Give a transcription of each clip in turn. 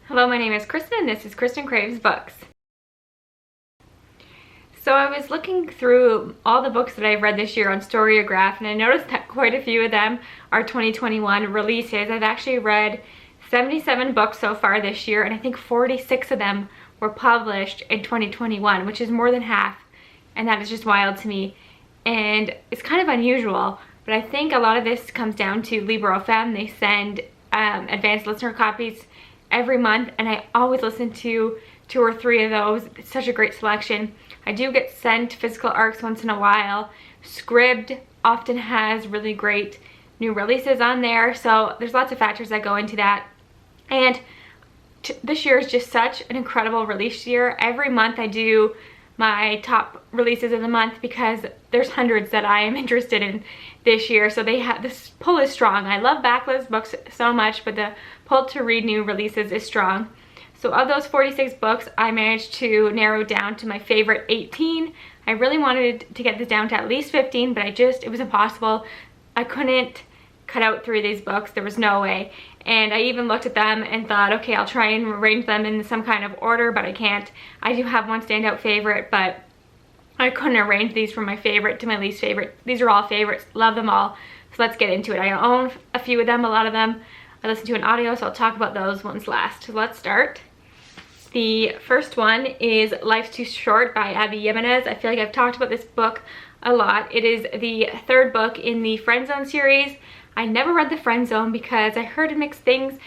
Hello, my name is Kristen and this is Kristen Craves Books. So I was looking through all the books that I've read this year on Storyograph, and I noticed that quite a few of them are 2021 releases. I've actually read 77 books so far this year, and I think 46 of them were published in 2021, which is more than half, and that is just wild to me. And it's kind of unusual, but I think a lot of this comes down to Libro.fm. They send advanced listener copies every month, and I always listen to 2 or 3 of those. It's such a great selection. I do get sent physical ARCs once in a while. Scribd often has really great new releases on there, so there's lots of factors that go into that. And this year is just such an incredible release year. Every month I do my top releases of the month because there's hundreds that I am interested in this year, so this pull is strong. I love backlist books so much, but the pull to read new releases is strong. So of those 46 books, I managed to narrow down to my favorite 18. I really wanted to get this down to at least 15, but it was impossible. I couldn't cut out 3 of these books. There was no way. And I even looked at them and thought, okay, I'll try and arrange them in some kind of order, but I can't. I do have one standout favorite, but I couldn't arrange these from my favorite to my least favorite. These are all favorites. Love them all. So let's get into it. I own a few of them, a lot of them I listen to in audio, so I'll talk about those ones last. So let's start. The first one is Life's Too Short by Abby Jimenez. I feel like I've talked about this book a lot. It is the 3rd book in the Friend Zone series. I never read the Friend Zone because I heard mixed things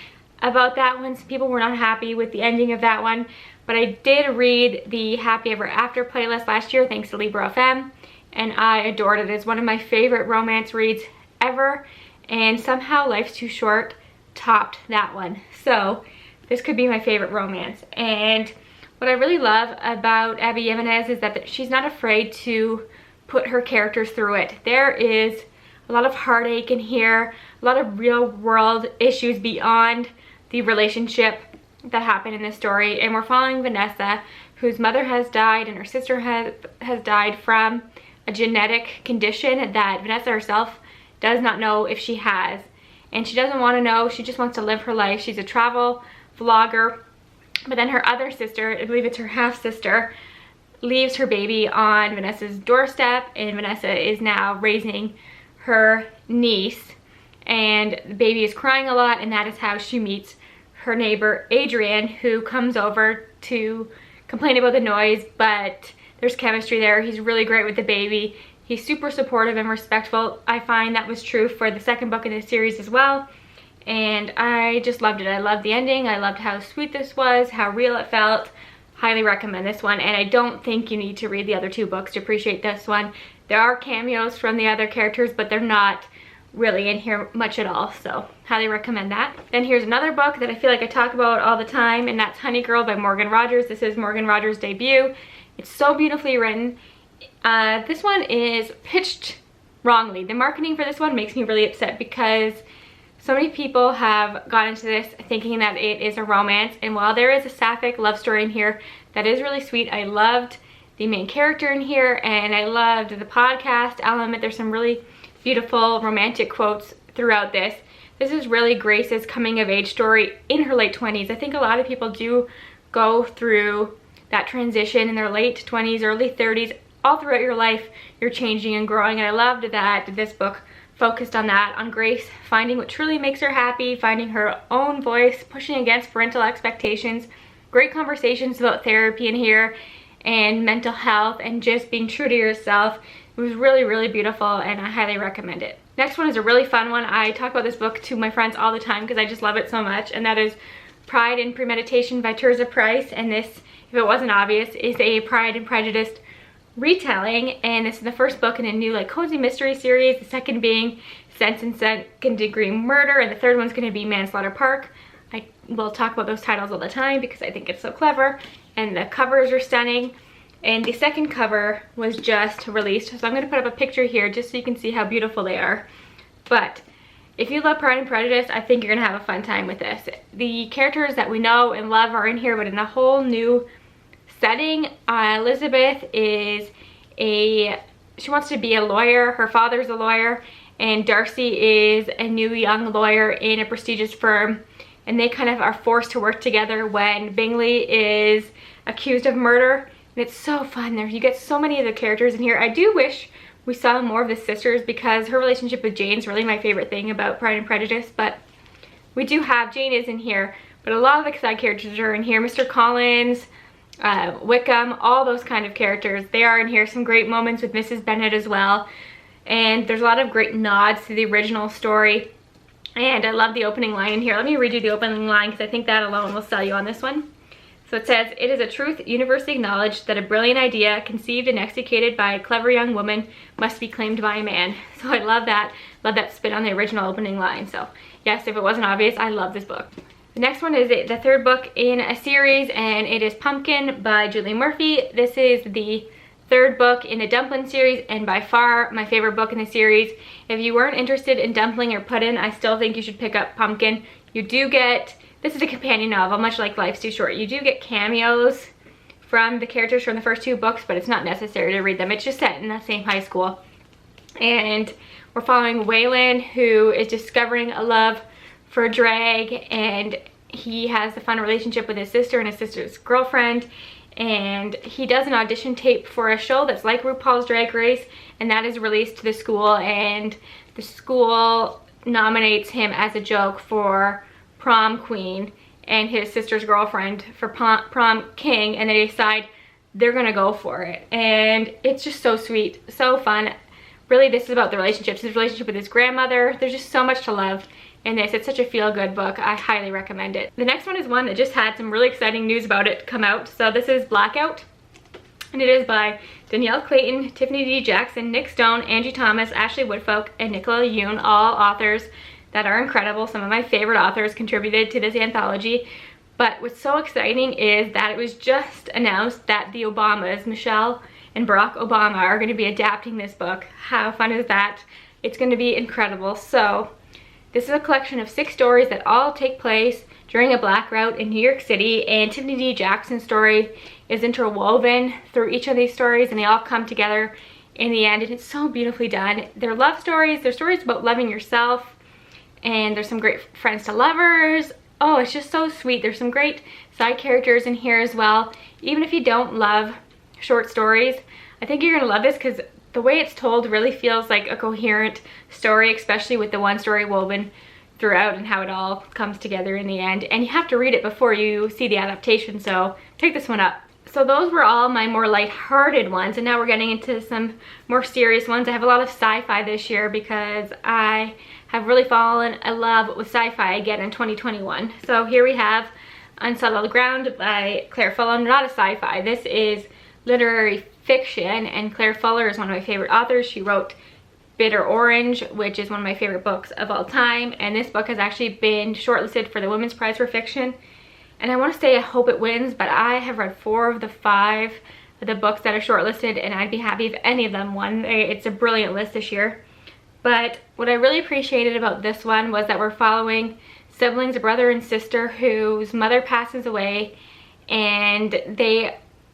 about that one. Some people were not happy with the ending of that one, but I did read the Happy Ever After playlist last year thanks to Libro.fm, and I adored it. It's one of my favorite romance reads ever, and somehow Life's Too Short topped that one. So this could be my favorite romance. And what I really love about Abby Jimenez is that she's not afraid to put her characters through it. There is a lot of heartache in here, a lot of real world issues beyond the relationship that happened in this story. And we're following Vanessa, whose mother has died and her sister has died from a genetic condition that Vanessa herself does not know if she has. And she doesn't want to know, she just wants to live her life. She's a travel vlogger, but then her other sister, I believe it's her half-sister, leaves her baby on Vanessa's doorstep, and Vanessa is now raising her niece, and the baby is crying a lot, and that is how she meets her neighbor Adrian, who comes over to complain about the noise, but there's chemistry there. He's really great with the baby. He's super supportive and respectful. I find that was true for the 2nd book in this series as well, and I just loved it. I loved the ending. I loved how sweet this was, how real it felt. Highly recommend this one, and I don't think you need to read the other 2 books to appreciate this one. There are cameos from the other characters, but they're not really in here much at all, so highly recommend that. Then here's another book that I feel like I talk about all the time, and that's Honey Girl by Morgan Rogers. This is Morgan Rogers' debut. It's so beautifully written. This one is pitched wrongly. The marketing for this one makes me really upset because so many people have gone into this thinking that it is a romance, and while there is a sapphic love story in here that is really sweet, I loved the main character in here, and I loved the podcast element. There's some really beautiful romantic quotes throughout this. This is really Grace's coming of age story in her late 20s. I think a lot of people do go through that transition in their late 20s, early 30s. All throughout your life, you're changing and growing, and I loved that this book focused on that, on Grace finding what truly makes her happy, finding her own voice, pushing against parental expectations. Great conversations about therapy in here and mental health and just being true to yourself. It was really, really beautiful, and I highly recommend it. Next one is a really fun one. I talk about this book to my friends all the time because I just love it so much, and that is Pride and Premeditation by Tirzah Price. And this, if it wasn't obvious, is a Pride and Prejudice retelling, and this is the 1st book in a new cozy mystery series, the 2nd being Sense and Second Degree Murder, and the 3rd one's going to be Manslaughter Park. I will talk about those titles all the time because I think it's so clever, and the covers are stunning. And the 2nd cover was just released, so I'm going to put up a picture here just so you can see how beautiful they are. But if you love Pride and Prejudice, I think you're going to have a fun time with this. The characters that we know and love are in here, but in a whole new setting. Elizabeth is she wants to be a lawyer. Her father's a lawyer, and Darcy is a new young lawyer in a prestigious firm, and they kind of are forced to work together when Bingley is accused of murder. And it's so fun there. You get so many of the characters in here. I do wish we saw more of the sisters because her relationship with Jane's really my favorite thing about Pride and Prejudice, but we do have, Jane is in here, but a lot of the side characters are in here. Mr. Collins, Wickham, all those kind of characters, they are in here. Some great moments with Mrs. Bennet as well. And there's a lot of great nods to the original story. And I love the opening line in here. Let me read you the opening line because I think that alone will sell you on this one. So it says, "It is a truth universally acknowledged that a brilliant idea conceived and executed by a clever young woman must be claimed by a man." So I love that spin on the original opening line. So yes, if it wasn't obvious, I love this book. The next one is the third book in a series, and it is Pumpkin by Julie Murphy. This is the third book in the Dumpling series, and by far my favorite book in the series. If you weren't interested in Dumpling or Puddin', I still think you should pick up Pumpkin. You do get, this is a companion novel, much like Life's Too Short. You do get cameos from the characters from the first two books, but it's not necessary to read them. It's just set in the same high school. And we're following Waylon, who is discovering a love for drag, and he has a fun relationship with his sister and his sister's girlfriend. And he does an audition tape for a show that's like RuPaul's Drag Race, and that is released to the school, and the school nominates him as a joke for prom queen and his sister's girlfriend for prom king, and they decide they're gonna go for it. And it's just so sweet, so fun. Really, this is about the relationships, his relationship with his grandmother. There's just so much to love in this. It's such a feel-good book. I highly recommend it. The next one is one that just had some really exciting news about it come out. So this is Blackout, and it is by Danielle Clayton, Tiffany D. Jackson, Nick Stone, Angie Thomas, Ashley Woodfolk, and Nicola Yoon, all authors that are incredible. Some of my favorite authors contributed to this anthology. But what's so exciting is that it was just announced that the Obamas, Michelle and Barack Obama, are going to be adapting this book. How fun is that? It's going to be incredible. So this is a collection of 6 stories that all take place during a blackout in New York City, and Tiffany D. Jackson's story is interwoven through each of these stories, and they all come together in the end, and it's so beautifully done. They're love stories, they're stories about loving yourself, and there's some great friends to lovers. Oh, it's just so sweet. There's some great side characters in here as well. Even if you don't love short stories, I think you're gonna love this because the way it's told really feels like a coherent story, especially with the one story woven throughout and how it all comes together in the end. And you have to read it before you see the adaptation, so pick this one up. So those were all my more lighthearted ones, and now we're getting into some more serious ones. I have a lot of sci-fi this year because I have really fallen in love with sci-fi again in 2021. So here we have Unsettled Ground by Claire Fuller. Not a sci-fi, this is literary fiction, and Claire Fuller is one of my favorite authors. She wrote Bitter Orange, which is one of my favorite books of all time, and this book has actually been shortlisted for the Women's Prize for Fiction, and I want to say I hope it wins, but I have read 4 of the 5 of the books that are shortlisted, and I'd be happy if any of them won. It's a brilliant list this year. But what I really appreciated about this one was that we're following siblings, a brother and sister whose mother passes away, and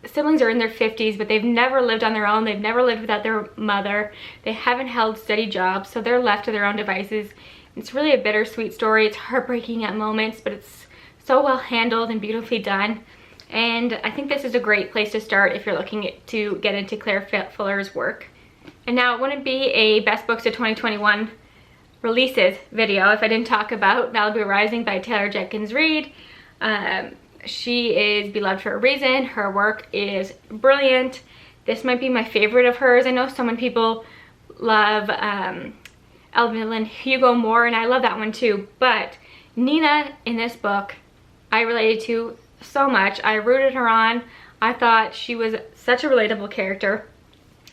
siblings are in their 50s, but they've never lived on their own. They've never lived without their mother. They haven't held steady jobs, so they're left to their own devices. It's really a bittersweet story. It's heartbreaking at moments, but it's so well handled and beautifully done. And I think this is a great place to start if you're looking to get into Claire Fuller's work. And now it wouldn't be a Best Books of 2021 releases video if I didn't talk about Malibu Rising by Taylor Jenkins Reid. She is beloved for a reason. Her work is brilliant. This might be my favorite of hers. I know so many people love Evelyn Hugo more, and I love that one too. But Nina in this book, I related to so much. I rooted her on. I thought she was such a relatable character.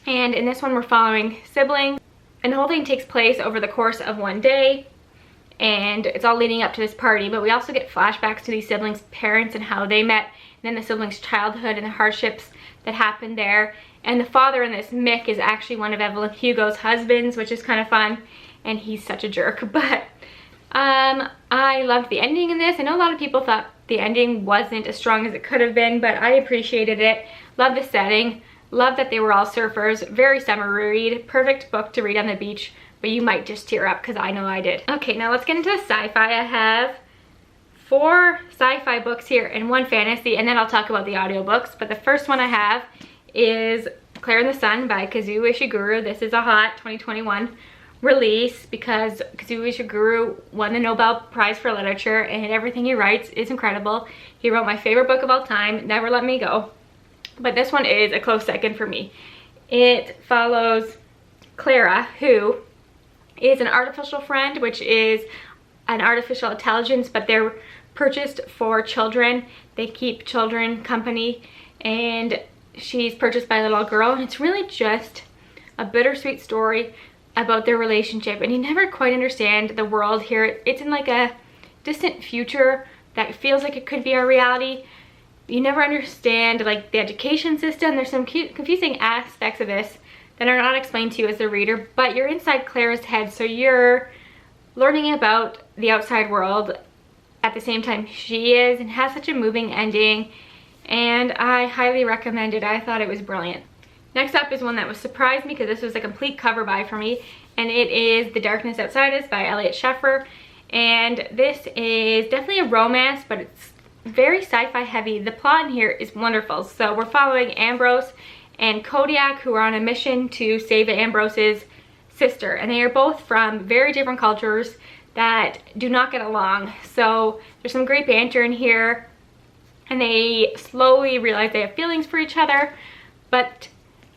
And in this one, we're following siblings, and the whole thing takes place over the course of one day. And it's all leading up to this party, but we also get flashbacks to these siblings' parents and how they met, and then the siblings' childhood and the hardships that happened there. And the father in this, Mick, is actually one of Evelyn Hugo's husbands, which is kind of fun, and he's such a jerk. But I loved the ending in this. I know a lot of people thought the ending wasn't as strong as it could have been, but I appreciated it. Love the setting. Love that they were all surfers. Very summer read. Perfect book to read on the beach, but you might just tear up because I know I did. Okay, now let's get into sci-fi. I have 4 sci-fi books here and 1 fantasy, and then I'll talk about the audiobooks. But the first one I have is Claire and the Sun by Kazuo Ishiguro. This is a hot 2021 release because Kazuo Ishiguro won the Nobel Prize for Literature, and everything he writes is incredible. He wrote my favorite book of all time, Never Let Me Go. But this one is a close second for me. It follows Clara, who is an artificial friend, which is an artificial intelligence, but they're purchased for children. They keep children company, and she's purchased by a little girl, and it's really just a bittersweet story about their relationship, and you never quite understand the world here. It's in like a distant future that feels like it could be our reality. You never understand like the education system. There's some confusing aspects of this that are not explained to you as the reader, but you're inside Clara's head, so you're learning about the outside world at the same time she is, and has such a moving ending, and I highly recommend it. I thought it was brilliant. Next up is one that was surprised me because this was a complete cover buy for me, and it is The Darkness Outside Us by Elliot Sheffer. And this is definitely a romance, but it's very sci-fi heavy. The plot in here is wonderful. So we're following Ambrose and Kodiak, who are on a mission to save Ambrose's sister, and they are both from very different cultures that do not get along. So there's some great banter in here, and they slowly realize they have feelings for each other, but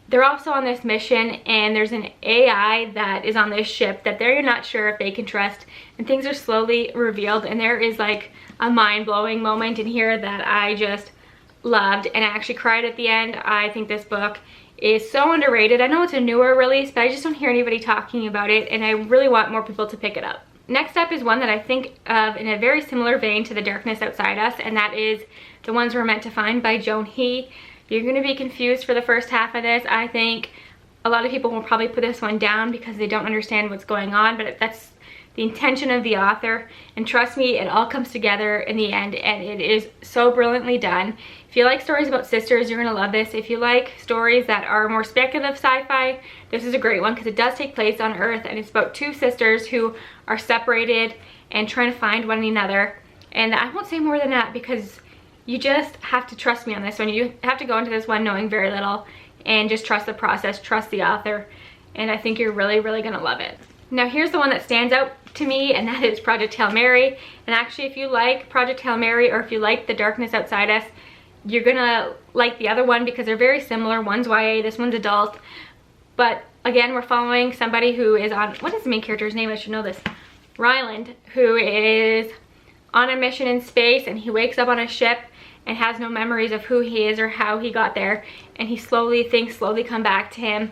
they're also on this mission, and there's an AI that is on this ship that they're not sure if they can trust, and things are slowly revealed, and there is like a mind-blowing moment in here that I just loved, and I actually cried at the end. I think this book is so underrated. I know it's a newer release, but I just don't hear anybody talking about it, and I really want more people to pick it up. Next up is one that I think of in a very similar vein to The Darkness Outside Us, and that is The Ones We're Meant to Find by Joan He. You're going to be confused for the first half of this. I think a lot of people will probably put this one down because they don't understand what's going on, but that's the intention of the author, and trust me, it all comes together in the end, and it is so brilliantly done. If you like stories about sisters, you're going to love this. If you like stories that are more speculative sci-fi, this is a great one because it does take place on Earth, and it's about 2 sisters who are separated and trying to find one another. And I won't say more than that because you just have to trust me on this one. You have to go into this one knowing very little and just trust the process, trust the author, and I think you're really, really going to love it. Now here's the one that stands out to me, and that is Project Hail Mary. And actually, if you like Project Hail Mary, or if you like The Darkness Outside Us, you're gonna like the other one because they're very similar. One's YA, this one's adult. But again, we're following somebody who is on, what is the main character's name? I should know this. Ryland, who is on a mission in space, and he wakes up on a ship and has no memories of who he is or how he got there. And he things slowly come back to him.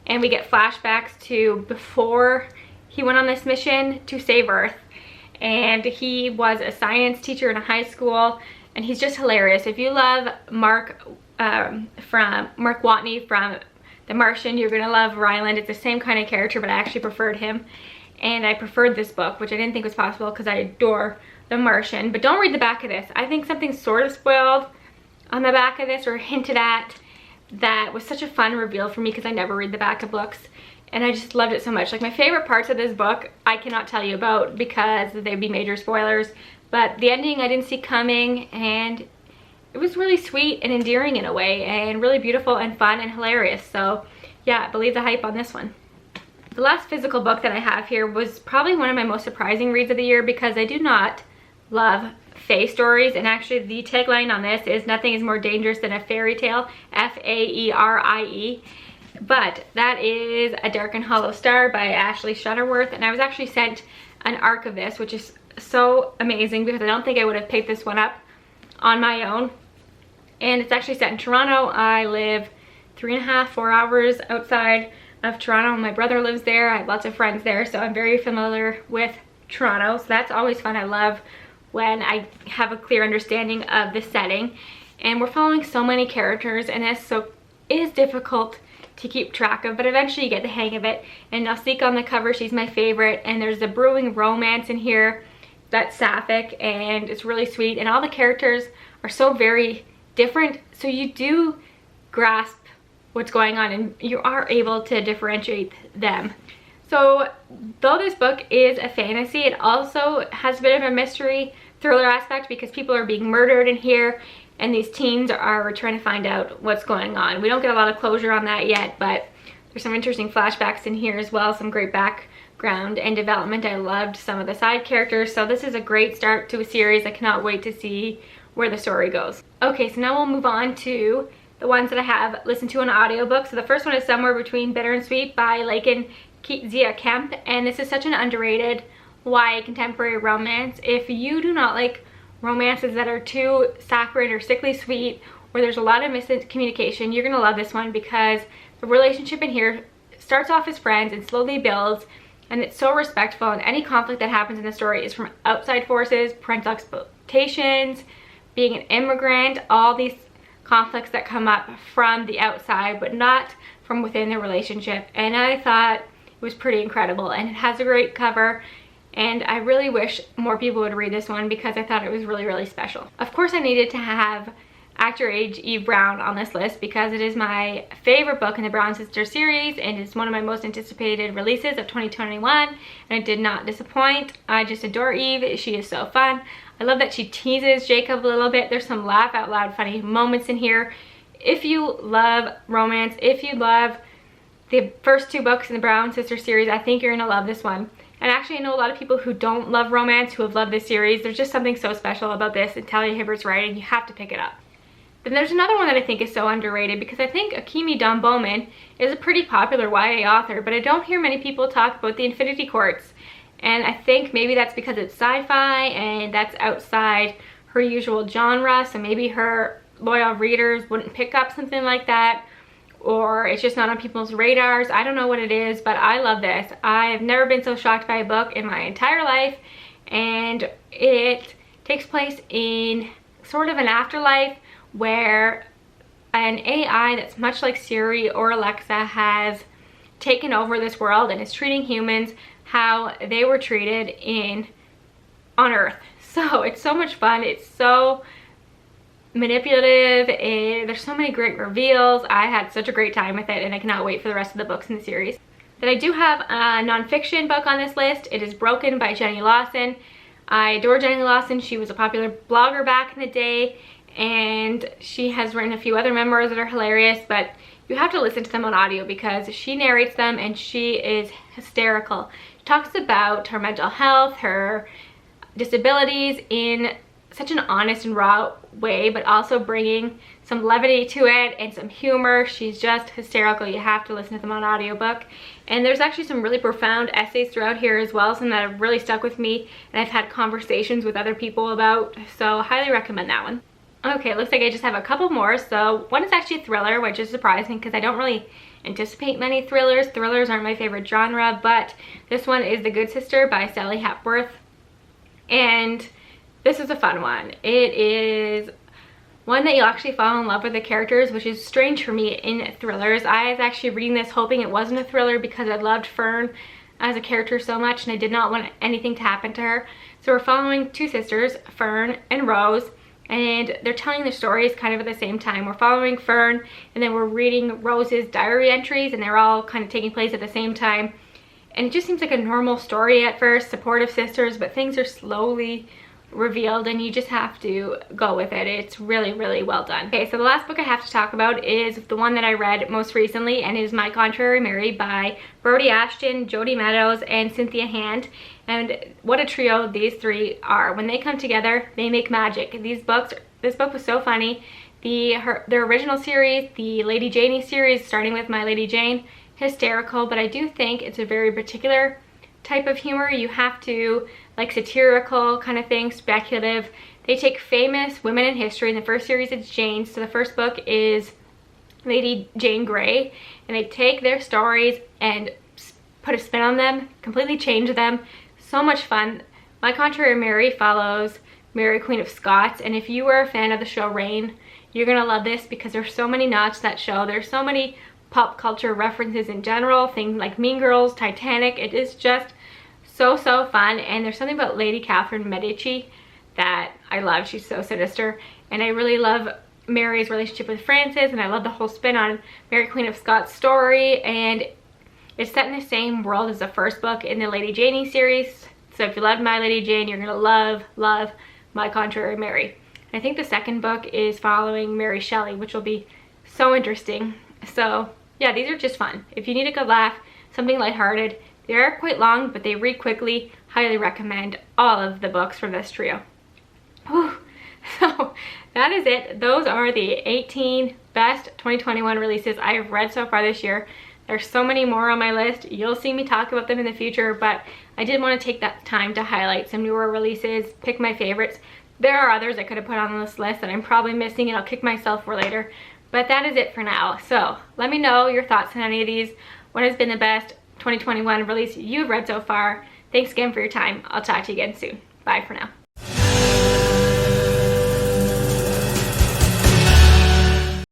And we get flashbacks to before he went on this mission to save Earth. And he was a science teacher in a high school, and he's just hilarious. If you love Mark Watney from The Martian, you're gonna love Ryland. It's the same kind of character, but I actually preferred him. And I preferred this book, which I didn't think was possible because I adore The Martian. But don't read the back of this. I think something's sort of spoiled on the back of this, or hinted at, that was such a fun reveal for me because I never read the back of books, and I just loved it so much. Like, my favorite parts of this book I cannot tell you about because they'd be major spoilers, but the ending I didn't see coming, and it was really sweet and endearing in a way, and really beautiful and fun and hilarious. So yeah, believe the hype on this one. The last physical book that I have here was probably one of my most surprising reads of the year because I do not love fae stories, and actually the tagline on this is "Nothing is more dangerous than a fairy tale," F-A-E-R-I-E. But that is A Dark and Hollow Star by Ashley Shuttleworth, and I was actually sent an ARC of this, which is so amazing because I don't think I would have picked this one up on my own. And it's actually set in Toronto. I live 3.5, 4 hours outside of Toronto. My brother lives there. I have lots of friends there, so I'm very familiar with Toronto, so that's always fun. I love when I have a clear understanding of the setting. And we're following so many characters in this, so it is difficult to keep track of, but eventually you get the hang of it. And Nausicaa on the cover, she's my favorite, and there's a brewing romance in here that's sapphic, and it's really sweet, and all the characters are so very different, so you do grasp what's going on and you are able to differentiate them. So though this book is a fantasy, it also has a bit of a mystery thriller aspect because people are being murdered in here and these teens are trying to find out what's going on. We don't get a lot of closure on that yet, but there's some interesting flashbacks in here as well, some great background and development. I loved some of the side characters, so this is a great start to a series. I cannot wait to see where the story goes. Okay, so now we'll move on to the ones that I have listened to on audiobook. So the first one is Somewhere Between Bitter and Sweet by Laken Zia Kemp, and this is such an underrated YA contemporary romance. If you do not like romances that are too saccharine or sickly sweet, or there's a lot of miscommunication, you're gonna love this one because the relationship in here starts off as friends and slowly builds, and it's so respectful, and any conflict that happens in the story is from outside forces, parental expectations, being an immigrant, all these conflicts that come up from the outside but not from within the relationship. And I thought it was pretty incredible, and it has a great cover, and I really wish more people would read this one because I thought it was really, really special. Of course, I needed to have Act Your Age Eve Brown on this list because it is my favorite book in the Brown Sisters series, and it's one of my most anticipated releases of 2021, and it did not disappoint. I just adore Eve. She is so fun. I love that she teases Jacob a little bit. There's some laugh out loud funny moments in here. If you love romance, if you love the first two books in the Brown Sisters series, I think you're gonna love this one. And actually, I know a lot of people who don't love romance who have loved this series. There's just something so special about this, and Talia Hibbert's writing. You have to pick it up. Then there's another one that I think is so underrated because I think Akemi Don Bowman is a pretty popular YA author, but I don't hear many people talk about the Infinity Quartz. And I think maybe that's because it's sci-fi and that's outside her usual genre, so maybe her loyal readers wouldn't pick up something like that, or it's just not on people's radars. I don't know what it is, but I love this. I have never been so shocked by a book in my entire life, and it takes place in sort of an afterlife where an AI that's much like Siri or Alexa has taken over this world and is treating humans how they were treated on Earth. So it's so much fun. It's so manipulative. There's so many great reveals. I had such a great time with it, and I cannot wait for the rest of the books in the series. Then I do have a nonfiction book on this list. It is Broken by Jenny Lawson. I adore Jenny Lawson. She was a popular blogger back in the day, and she has written a few other memoirs that are hilarious, but you have to listen to them on audio because she narrates them and she is hysterical. She talks about her mental health, her disabilities in such an honest and raw way, but also bringing some levity to it and some humor. She's just hysterical. You have to listen to them on audiobook. And there's actually some really profound essays throughout here as well, some that have really stuck with me and I've had conversations with other people about, so highly recommend that one. Okay, it looks like I just have a couple more. So one is actually a thriller, which is surprising because I don't really anticipate many thrillers. Thrillers aren't my favorite genre, but this one is The Good Sister by Sally Hepworth. And this is a fun one. It is one that you'll actually fall in love with the characters, which is strange for me in thrillers. I was actually reading this hoping it wasn't a thriller because I loved Fern as a character so much and I did not want anything to happen to her. So we're following two sisters, Fern and Rose, and they're telling their stories kind of at the same time. We're following Fern and then we're reading Rose's diary entries, and they're all kind of taking place at the same time. And it just seems like a normal story at first, supportive sisters, but things are slowly revealed and you just have to go with it. It's really, really well done. Okay, so the last book I have to talk about is the one that I read most recently, and is My Contrary Mary by Brody Ashton, Jodi Meadows, and Cynthia Hand. And what a trio these three are. When they come together, they make magic. This book was so funny. Their original series, the Lady Janie series, starting with My Lady Jane, hysterical, but I do think it's a very particular type of humor. You have to like satirical kind of thing, speculative. They take famous women in history. In the first series it's Jane, so the first book is Lady Jane Grey, and they take their stories and put a spin on them, completely change them. So much fun. My Contrary Mary follows Mary, Queen of Scots, and if you were a fan of the show Reign, you're gonna love this because there's so many nods to that show. There's so many pop culture references in general, things like Mean Girls, Titanic. It is just so fun, and there's something about Lady Catherine Medici that I love. She's so sinister, and I really love Mary's relationship with Francis, and I love the whole spin on Mary, Queen of Scots story, and it's set in the same world as the first book in the Lady Janie series. So if you loved My Lady Jane, you're gonna love My Contrary Mary. I think the second book is following Mary Shelley, which will be so interesting. So yeah, these are just fun. If you need a good laugh, something lighthearted, they are quite long, but they read quickly. Highly recommend all of the books from this trio. Whew. So that is it. Those are the 18 best 2021 releases I have read so far this year. There's so many more on my list. You'll see me talk about them in the future, but I did want to take that time to highlight some newer releases, pick my favorites. There are others I could have put on this list that I'm probably missing and I'll kick myself for later. But that is it for now. So let me know your thoughts on any of these. What has been the best 2021 release you've read so far? Thanks again for your time. I'll talk to you again soon. Bye for now.